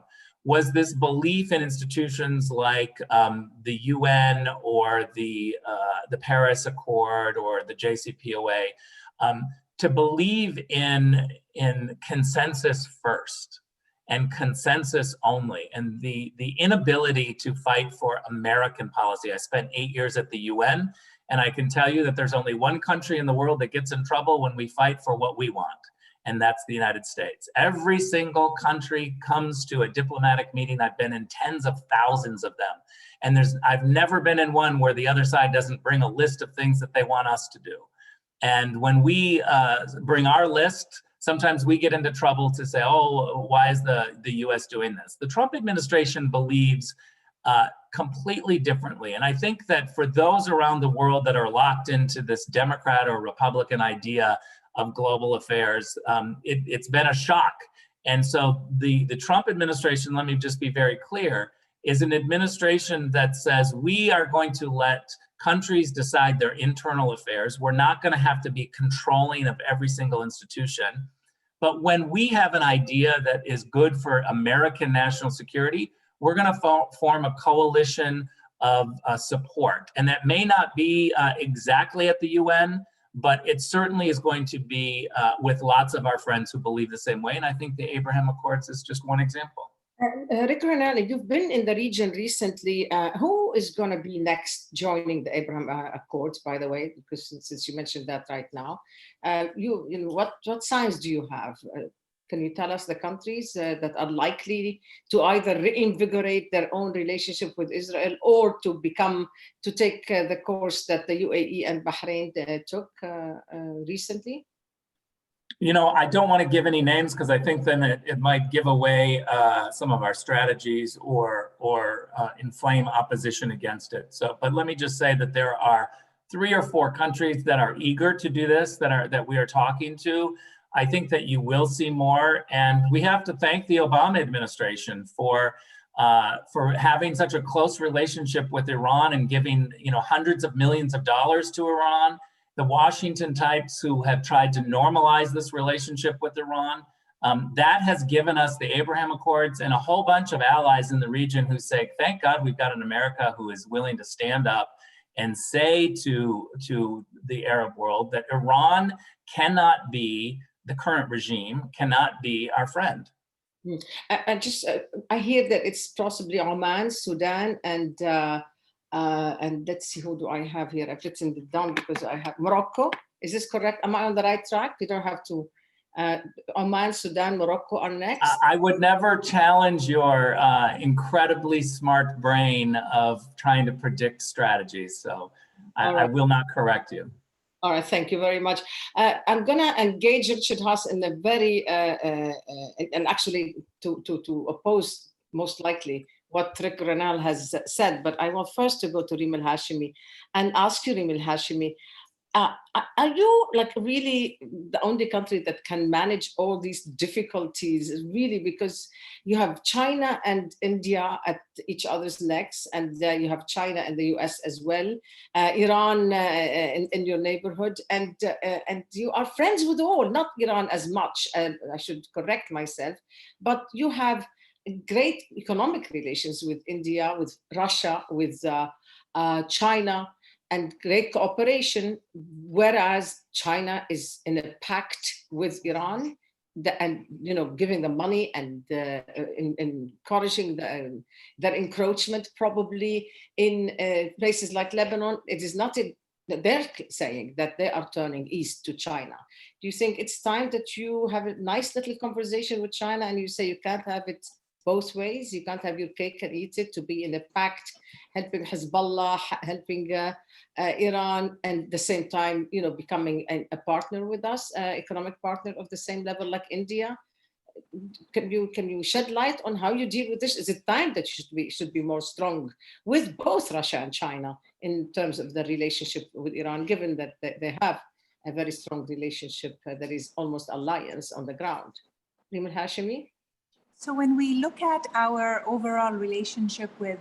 [SPEAKER 2] was this belief in institutions like the UN or the Paris Accord or the JCPOA to believe in consensus first and consensus only, and the inability to fight for American policy. I spent 8 years at the UN, and I can tell you that there's only one country in the world that gets in trouble when we fight for what we want, and that's the United States. Every single country comes to a diplomatic meeting. I've been in tens of thousands of them, and I've never been in one where the other side doesn't bring a list of things that they want us to do. And when we bring our list, sometimes we get into trouble to say, oh, why is the US doing this? The Trump administration believes completely differently. And I think that for those around the world that are locked into this Democrat or Republican idea of global affairs, it's been a shock. And so the Trump administration, let me just be very clear, is an administration that says we are going to let countries decide their internal affairs. We're not going to have to be controlling of every single institution. But when we have an idea that is good for American national security, we're going to form a coalition of support. And that may not be exactly at the UN, but it certainly is going to be with lots of our friends who believe the same way. And I think the Abraham Accords is just one example.
[SPEAKER 1] Grenell, you've been in the region recently. Who is going to be next joining the Abraham Accords, by the way, because since you mentioned that right now, what signs do you have? Can you tell us the countries that are likely to either reinvigorate their own relationship with Israel or to take the course that the UAE and Bahrain took recently?
[SPEAKER 2] I don't want to give any names because I think then it might give away some of our strategies or inflame opposition against it. But let me just say that there are 3 or 4 countries that are eager to do this, that we are talking to. I think that you will see more, and we have to thank the Obama administration for having such a close relationship with Iran and giving hundreds of millions of dollars to Iran. The Washington types who have tried to normalize this relationship with Iran, that has given us the Abraham Accords and a whole bunch of allies in the region who say, thank God we've got an America who is willing to stand up and say to the Arab world that Iran cannot be, the current regime cannot be our friend.
[SPEAKER 1] I hear that it's possibly Oman, Sudan, and let's see, who do I have here? I've written it down because I have Morocco. Is this correct? Am I on the right track? You don't have to. Oman, Sudan, Morocco are next.
[SPEAKER 2] I would never challenge your incredibly smart brain of trying to predict strategies. So I will not correct you.
[SPEAKER 1] All right, thank you very much. I'm going to engage Richard Haass in a very, and actually to oppose most likely what Rick Grenell has said, but I want first to go to Reem Hashemy and ask you, Reem Hashemy, are you really the only country that can manage all these difficulties, really, because you have China and India at each other's necks, and you have China and the US as well, Iran in your neighborhood, and you are friends with all, not Iran as much, I should correct myself, but you have great economic relations with India, with Russia, with China, and great cooperation, whereas China is in a pact with Iran, and giving them money and encouraging their encroachment, probably in places like Lebanon. It is not they're saying that they are turning east to China. Do you think it's time that you have a nice little conversation with China and you say you can't have it both ways? You can't have your cake and eat it, to be in a pact, helping Hezbollah, helping Iran, and at the same time, becoming a partner with us, economic partner of the same level like India. Can you shed light on how you deal with this? Is it time that you should be more strong with both Russia and China in terms of the relationship with Iran, given that they have a very strong relationship that is almost alliance on the ground? Reem Hashemy?
[SPEAKER 3] So when we look at our overall relationship with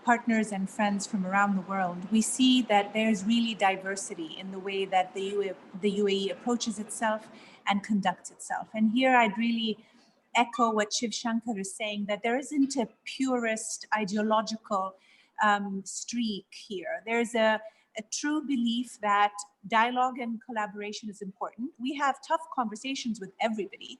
[SPEAKER 3] partners and friends from around the world, we see that there's really diversity in the way that the UAE approaches itself and conducts itself. And here I'd really echo what Shivshankar is saying, that there isn't a purist ideological streak here. There's a true belief that dialogue and collaboration is important. We have tough conversations with everybody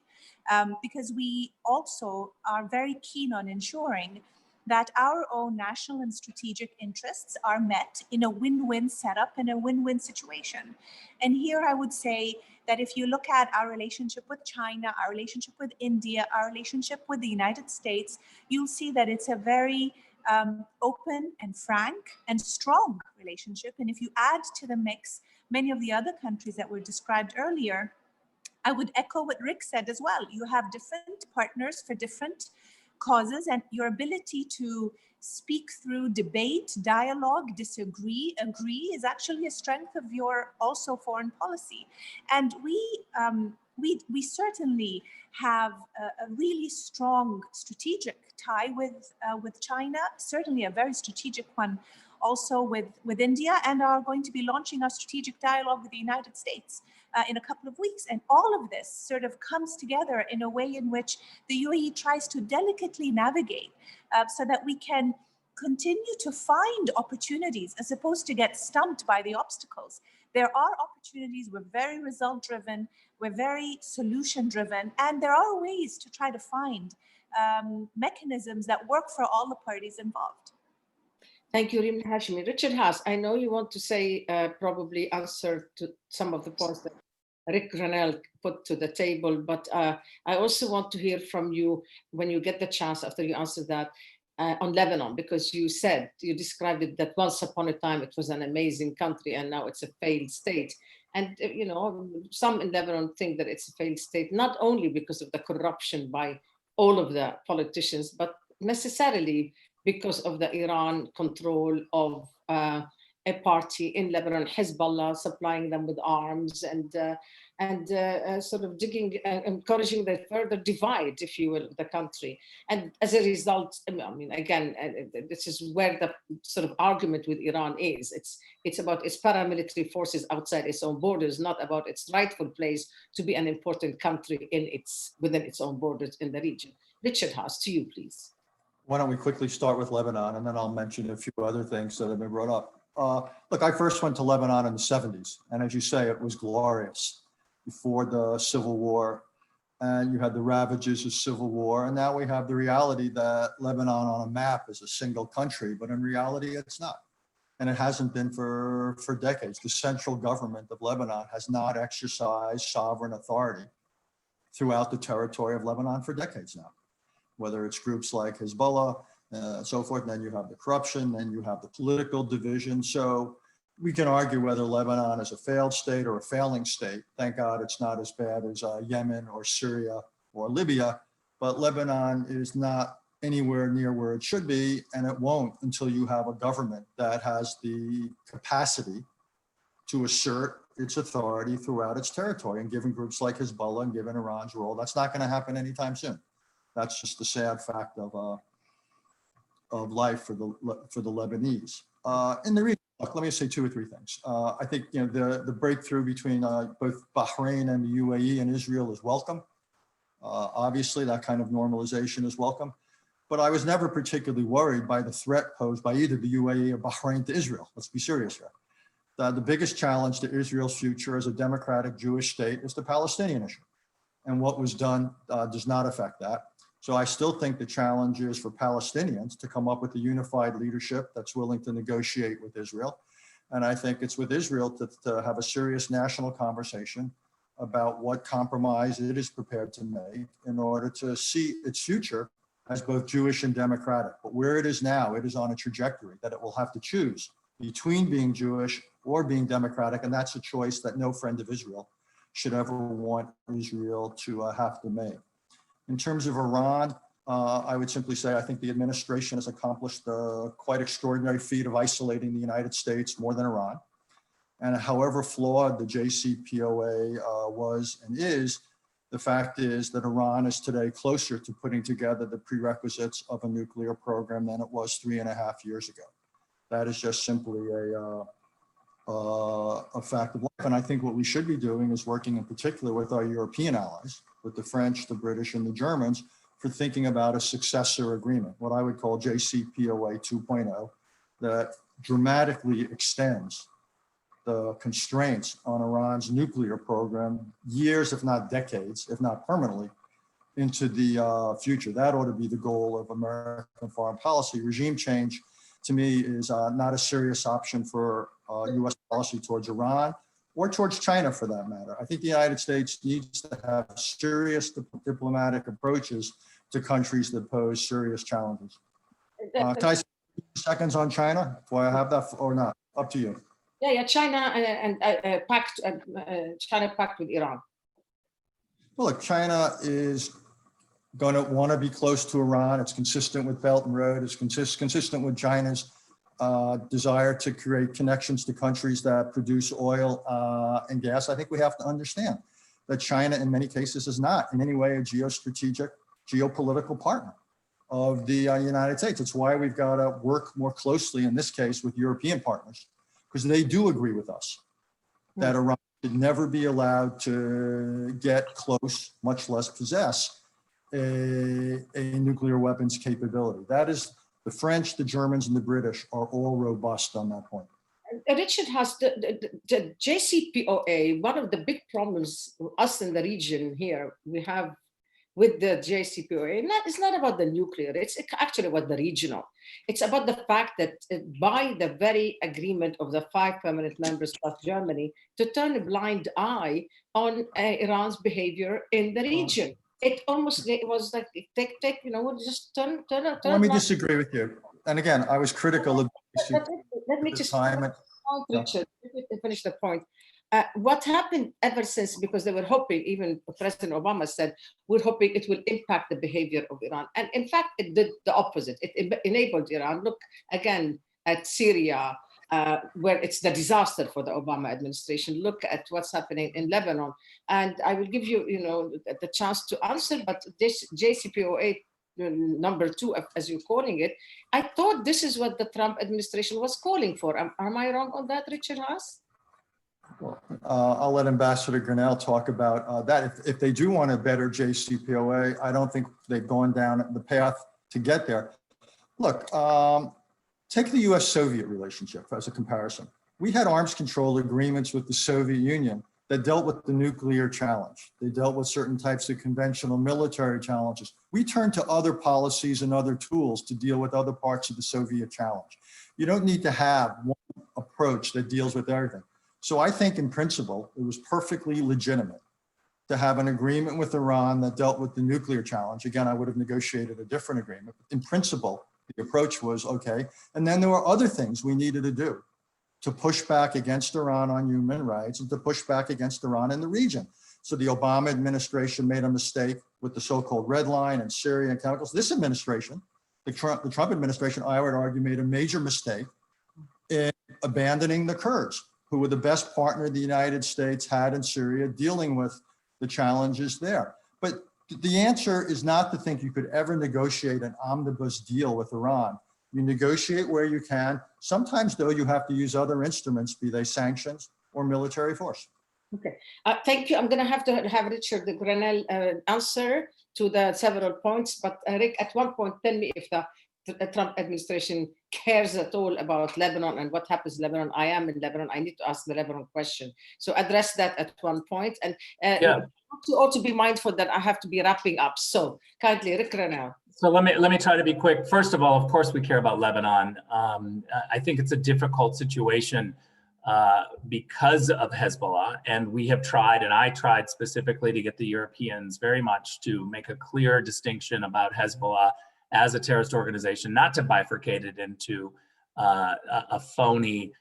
[SPEAKER 3] because we also are very keen on ensuring that our own national and strategic interests are met in a win-win setup and a win-win situation. And here I would say that if you look at our relationship with China, our relationship with India, our relationship with the United States, you'll see that it's a very open and frank and strong relationship. And if you add to the mix many of the other countries that were described earlier, I would echo what Rick said as well. You have different partners for different causes, and your ability to speak through debate, dialogue, disagree, agree is actually a strength of your also foreign policy. And we certainly have a really strong strategic tie with China, certainly a very strategic one also with India, and are going to be launching a strategic dialogue with the United States in a couple of weeks. And all of this sort of comes together in a way in which the UAE tries to delicately navigate so that we can continue to find opportunities as opposed to get stumped by the obstacles. There are opportunities. We're very result driven, we're very solution driven, and there are ways to try to find mechanisms that work for all the parties involved.
[SPEAKER 1] Thank you, Reem Hashemy. Richard Haass, I know you want to say, probably answer to some of the points that Rick Grenell put to the table, but I also want to hear from you when you get the chance after you answer that on Lebanon, because you described it that once upon a time it was an amazing country and now it's a failed state. And you know, some in Lebanon think that it's a failed state, not only because of the corruption by all of the politicians, but necessarily because of the Iran control of a party in Lebanon, Hezbollah, supplying them with arms and sort of encouraging the further divide, if you will, of the country. And as a result, I mean, again, this is where the sort of argument with Iran is. It's about its paramilitary forces outside its own borders, not about its rightful place to be an important country within its own borders in the region. Richard Haass, to you, please.
[SPEAKER 5] Why don't we quickly start with Lebanon, and then I'll mention a few other things that have been brought up. Look, I first went to Lebanon in the 70s, and as you say, it was glorious before the civil war, and you had the ravages of civil war, and now we have the reality that Lebanon on a map is a single country, but in reality, it's not. And it hasn't been for decades. The central government of Lebanon has not exercised sovereign authority throughout the territory of Lebanon for decades now, whether it's groups like Hezbollah, so forth. And then you have the corruption, then you have the political division. So we can argue whether Lebanon is a failed state or a failing state. Thank God it's not as bad as Yemen or Syria or Libya, but Lebanon is not anywhere near where it should be, and it won't until you have a government that has the capacity to assert its authority throughout its territory. And given groups like Hezbollah and given Iran's role, that's not going to happen anytime soon. That's just the sad fact of life for the Lebanese. In the region, look, let me say two or three things. I think the breakthrough between both Bahrain and the UAE and Israel is welcome. Obviously, that kind of normalization is welcome. But I was never particularly worried by the threat posed by either the UAE or Bahrain to Israel. Let's be serious here. The biggest challenge to Israel's future as a democratic Jewish state is the Palestinian issue. And what was done does not affect that. So I still think the challenge is for Palestinians to come up with a unified leadership that's willing to negotiate with Israel. And I think it's with Israel to have a serious national conversation about what compromise it is prepared to make in order to see its future as both Jewish and democratic. But where it is now, it is on a trajectory that it will have to choose between being Jewish or being democratic. And that's a choice that no friend of Israel should ever want Israel to have to make. In terms of Iran, I would simply say I think the administration has accomplished the quite extraordinary feat of isolating the United States more than Iran. And however flawed the JCPOA was and is, the fact is that Iran is today closer to putting together the prerequisites of a nuclear program than it was 3.5 years ago. That is just simply a fact of life. And I think what we should be doing is working in particular with our European allies, with the French, the British, and the Germans, for thinking about a successor agreement, what I would call JCPOA 2.0, that dramatically extends the constraints on Iran's nuclear program years, if not decades, if not permanently, into the future. That ought to be the goal of American foreign policy. Regime change, to me, is not a serious option for US policy towards Iran or towards China, for that matter. I think the United States needs to have serious diplomatic approaches to countries that pose serious challenges. Can I say 2 seconds on China? Do I have that or not? Up to you.
[SPEAKER 1] Yeah, China and China pact with Iran.
[SPEAKER 5] Well, look, China is going to want to be close to Iran. It's consistent with Belt and Road. It's consistent with China's desire to create connections to countries that produce oil and gas. I think we have to understand that China, in many cases, is not in any way a geostrategic, geopolitical partner of the United States. It's why we've got to work more closely in this case with European partners, because they do agree with us that Iran should never be allowed to get close, much less possess a nuclear weapons capability. That is, the French, the Germans, and the British are all robust on that point.
[SPEAKER 1] Richard Haass, the JCPOA, one of the big problems us in the region here we have with the JCPOA, it's not about the nuclear, it's actually about the regional. It's about the fact that by the very agreement of the 5 permanent members plus Germany to turn a blind eye on Iran's behavior in the region. It was like, just turn.
[SPEAKER 5] Let me disagree with you. And again, I was critical of
[SPEAKER 1] let me just
[SPEAKER 5] time.
[SPEAKER 1] Richard, let me finish the point. What happened ever since, because they were hoping, even President Obama said, we're hoping it will impact the behavior of Iran. And in fact, it did the opposite. It enabled Iran. Look again at Syria, where it's the disaster for the Obama administration. Look at what's happening in Lebanon. And I will give you, the chance to answer, but this JCPOA number 2, as you're calling it, I thought this is what the Trump administration was calling for. Am I wrong on that, Richard Haass?
[SPEAKER 5] I'll let Ambassador Grenell talk about that. If they do want a better JCPOA, I don't think they've gone down the path to get there. Look, take the US-Soviet relationship as a comparison. We had arms control agreements with the Soviet Union that dealt with the nuclear challenge. They dealt with certain types of conventional military challenges. We turned to other policies and other tools to deal with other parts of the Soviet challenge. You don't need to have one approach that deals with everything. So I think in principle, it was perfectly legitimate to have an agreement with Iran that dealt with the nuclear challenge. Again, I would have negotiated a different agreement. In principle, the approach was okay. And then there were other things we needed to do to push back against Iran on human rights and to push back against Iran in the region. So the Obama administration made a mistake with the so-called red line and Syria and chemicals. This administration, the Trump administration, I would argue, made a major mistake in abandoning the Kurds, who were the best partner the United States had in Syria dealing with the challenges there. But the answer is not to think you could ever negotiate an omnibus deal with Iran. You negotiate where you can. Sometimes, though, you have to use other instruments, be they sanctions or military force.
[SPEAKER 1] Okay, thank you. I'm going to have Richard Grenell answer to the several points. But Rick, at one point, tell me if the Trump administration cares at all about Lebanon and what happens in Lebanon. I am in Lebanon. I need to ask the Lebanon question. So address that at one point. And to also be mindful that I have to be wrapping up. So kindly, Rick Grenell.
[SPEAKER 2] So let me try to be quick. First of all, of course, we care about Lebanon. I think it's a difficult situation because of Hezbollah, and we have tried, and I tried specifically to get the Europeans very much to make a clear distinction about Hezbollah as a terrorist organization, not to bifurcate it into a phony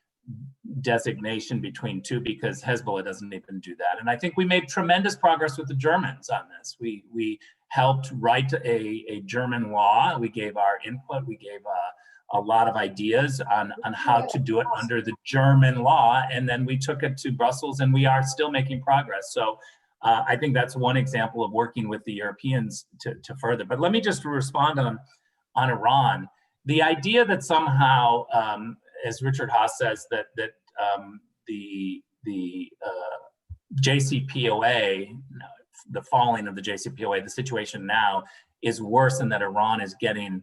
[SPEAKER 2] designation between two, because Hezbollah doesn't even do that. And I think we made tremendous progress with the Germans on this. We helped write a German law. We gave our input. We gave a lot of ideas on how to do it under the German law. And then we took it to Brussels, and we are still making progress. So I think that's one example of working with the Europeans to further. But let me just respond on Iran. The idea that somehow, as Richard Haass says, that the JCPOA, the falling of the JCPOA, the situation now is worse, and that Iran is getting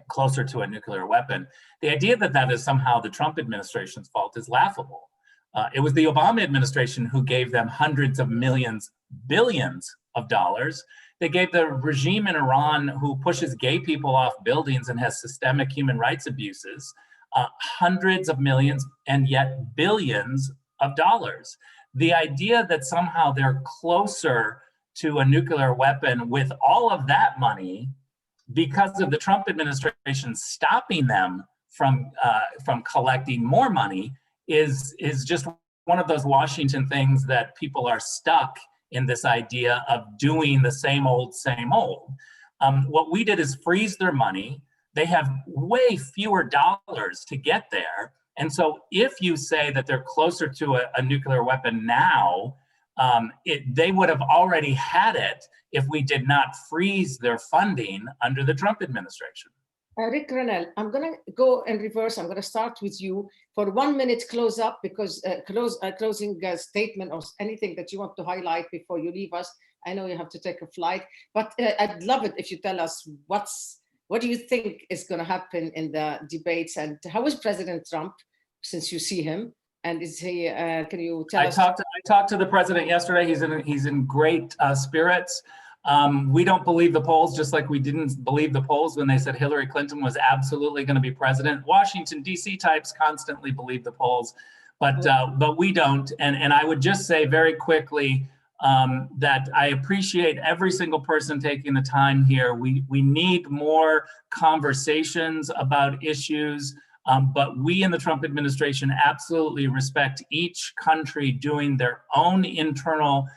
[SPEAKER 2] closer to a nuclear weapon. The idea that that is somehow the Trump administration's fault is laughable. It was the Obama administration who gave them hundreds of millions, billions of dollars. They gave the regime in Iran, who pushes gay people off buildings and has systemic human rights abuses, hundreds of millions and yet billions of dollars. The idea that somehow they're closer to a nuclear weapon with all of that money because of the Trump administration stopping them from collecting more money is just one of those Washington things that people are stuck in this idea of doing the same old, same old. What we did is freeze their money. They have way fewer dollars to get there. And so if you say that they're closer to a nuclear weapon now, they would have already had it if we did not freeze their funding under the Trump administration.
[SPEAKER 1] Rick Grenell, I'm going to go in reverse. I'm going to start with you for 1 minute close up, because closing statement or anything that you want to highlight before you leave us. I know you have to take a flight, but I'd love it if you tell us what do you think is going to happen in the debates, and how is President Trump, since you see him, and is he? Can you tell us?
[SPEAKER 2] I talked to the president yesterday. He's in great spirits. We don't believe the polls, just like we didn't believe the polls when they said Hillary Clinton was absolutely going to be president. Washington, D.C. types constantly believe the polls, but we don't. And I would just say very quickly that I appreciate every single person taking the time here. We need more conversations about issues, but we in the Trump administration absolutely respect each country doing their own internal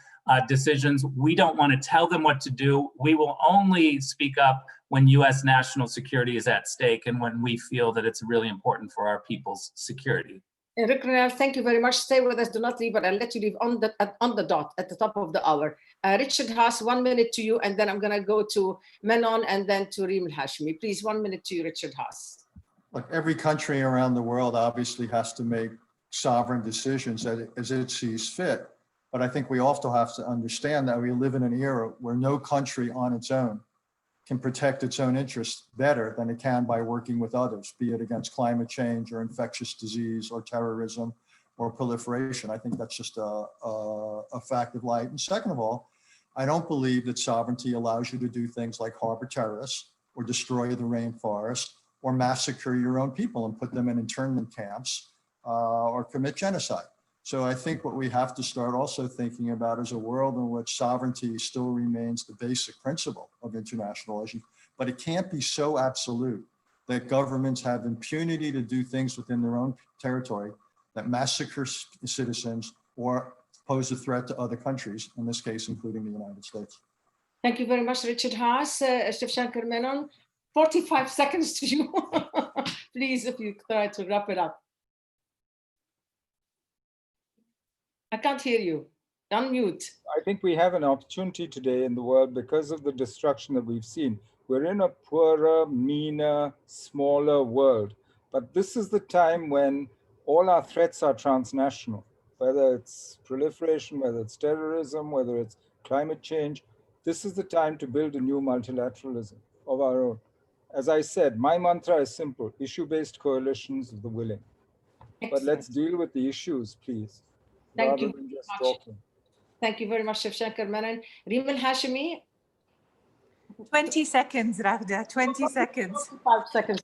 [SPEAKER 2] decisions. We don't want to tell them what to do. We will only speak up when U.S. national security is at stake and when we feel that it's really important for our people's security.
[SPEAKER 1] Rick Grenell, thank you very much. Stay with us. Do not leave, but I'll let you leave on the dot at the top of the hour. Richard Haass, 1 minute to you, and then I'm going to go to Menon and then to Reem Hashemy. Please, 1 minute to you, Richard Haass.
[SPEAKER 5] Look, every country around the world obviously has to make sovereign decisions as it sees fit. But I think we also have to understand that we live in an era where no country on its own can protect its own interests better than it can by working with others, be it against climate change or infectious disease or terrorism or proliferation. I think that's just a fact of life. And second of all, I don't believe that sovereignty allows you to do things like harbor terrorists or destroy the rainforest or massacre your own people and put them in internment camps or commit genocide. So I think what we have to start also thinking about is a world in which sovereignty still remains the basic principle of international relations, but it can't be so absolute that governments have impunity to do things within their own territory that massacre citizens or pose a threat to other countries, in this case, including the United States.
[SPEAKER 1] Thank you very much, Richard Haass. Shivshankar Menon, 45 seconds to you. Please, if you try to wrap it up. I can't hear you. Unmute.
[SPEAKER 4] I think we have an opportunity today in the world because of the destruction that we've seen. We're in a poorer, meaner, smaller world. But this is the time when all our threats are transnational, whether it's proliferation, whether it's terrorism, whether it's climate change. This is the time to build a new multilateralism of our own. As I said, my mantra is simple: issue-based coalitions of the willing.
[SPEAKER 1] Excellent.
[SPEAKER 4] But let's deal with the issues, please.
[SPEAKER 1] Thank you
[SPEAKER 4] than just
[SPEAKER 1] very much.
[SPEAKER 4] talking.
[SPEAKER 1] Thank you very much, Shivshankar Menon. Reem Hashemy.
[SPEAKER 3] 20 seconds, Raghida, 20 seconds.
[SPEAKER 1] 5 seconds.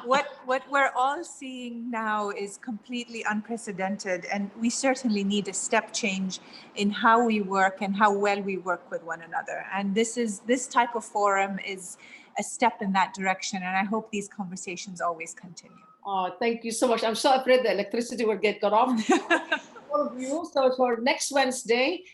[SPEAKER 3] What we're all seeing now is completely unprecedented, and we certainly need a step change in how we work and how well we work with one another. And this type of forum is a step in that direction, and I hope these conversations always continue.
[SPEAKER 1] Oh, thank you so much. I'm so afraid the electricity will get cut off. All of you. So for next Wednesday,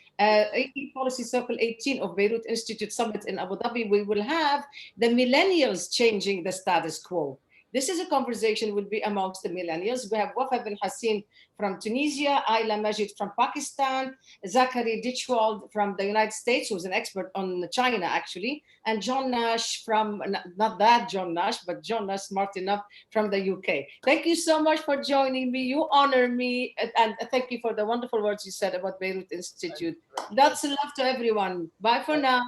[SPEAKER 1] Policy Circle 18 of Beirut Institute Summit in Abu Dhabi, we will have the millennials changing the status quo. This is a conversation will be amongst the millennials. We have Wafa bin Hassin from Tunisia, Ayla Majid from Pakistan, Zachary Ditchwald from the United States, who's an expert on China, actually, and John Nash from, not that John Nash, but John Nash smart enough from the UK. Thank you so much for joining me. You honor me, and thank you for the wonderful words you said about Beirut Institute. Lots of love to everyone. Bye for now.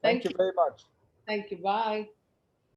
[SPEAKER 4] Thank you very much.
[SPEAKER 1] Thank you. Bye.